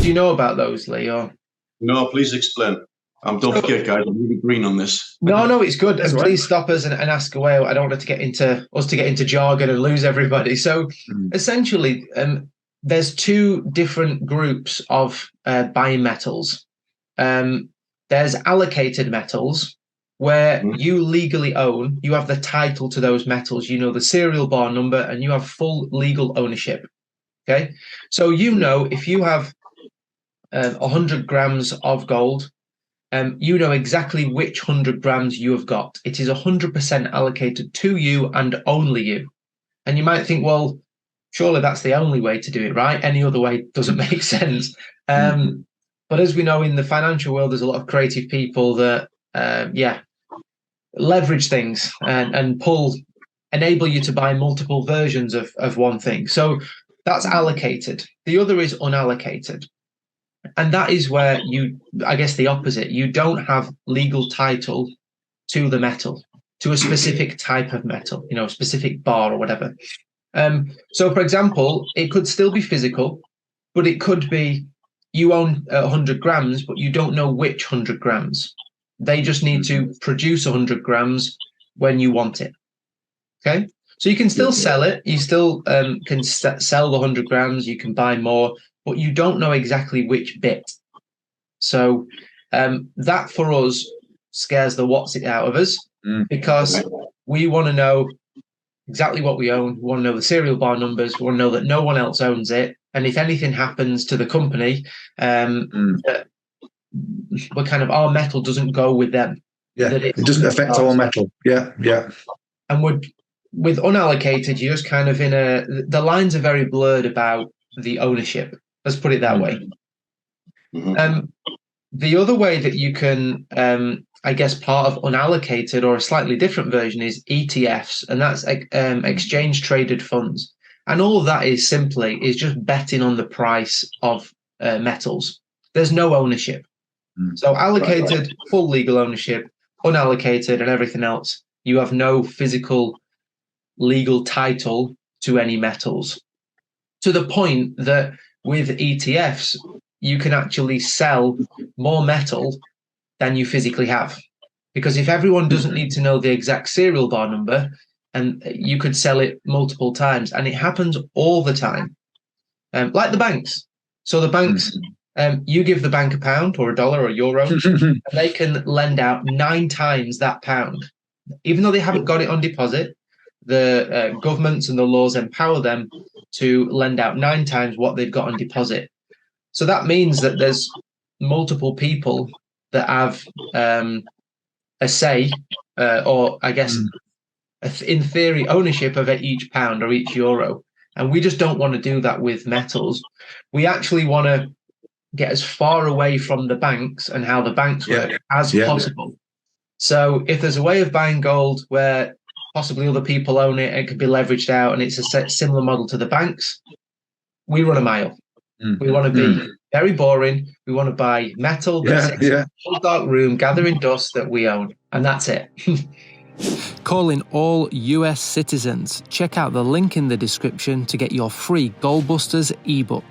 Do you know about those, Lee? Or No, please explain. Don't forget, guys, I'm really green on this. no, it's good. That's And right. please stop us and ask away. I don't want to get into jargon and lose everybody. So essentially, there's two different groups of buying metals. There's allocated metals, where you legally own, you have the title to those metals, you know the serial bar number, and you have full legal ownership. Okay, so you know if you have 100 grams of gold, you know exactly which 100 grams you have got. It is 100% allocated to you and only you. And you might think, well, surely that's the only way to do it, right? Any other way doesn't make sense. But as we know, in the financial world, there's a lot of creative people that, leverage things and enable you to buy multiple versions of one thing. So that's allocated. The other is unallocated. And that is where I guess the opposite, you don't have legal title to the metal, to a specific type of metal, a specific bar or whatever. So, for example, it could still be physical, but it could be you own 100 grams, but you don't know which 100 grams. They just need to produce 100 grams when you want it. Okay? So you can still sell it. You still can sell the 100 grams. You can buy more, but you don't know exactly which bit. So that for us scares the what's it out of us, because we want to know exactly what we own. We want to know the serial bar numbers. We want to know that no one else owns it. And if anything happens to the company, we're kind of, our metal doesn't go with them. Yeah, it doesn't affect our metal. Yeah. And with unallocated, you're just kind of the lines are very blurred about the ownership. Let's put it that way. The other way that you can, I guess, part of unallocated or a slightly different version is ETFs, and that's exchange traded funds. And all of that is just betting on the price of metals. There's no ownership. So allocated, full legal ownership, unallocated, and everything else, you have no physical legal title to any metals. To the point that with ETFs, you can actually sell more metal than you physically have. Because if everyone doesn't need to know the exact serial bar number, and you could sell it multiple times, and it happens all the time, like the banks. So the banks, you give the bank £1 or $1 or €1, and they can lend out 9 times that pound. Even though they haven't got it on deposit, the governments and the laws empower them to lend out 9 times what they've got on deposit. So that means that there's multiple people that have a say, or I guess, in theory, ownership of each pound or each euro. And we just don't want to do that with metals. We actually want to get as far away from the banks and how the banks work as possible. So if there's a way of buying gold where possibly other people own it, it could be leveraged out, and it's a similar model to the banks, we run a mile. We want to be very boring. We want to buy metal that's in a dark room, gathering dust that we own, and that's it. Calling all US citizens. Check out the link in the description to get your free Gold Busters ebook.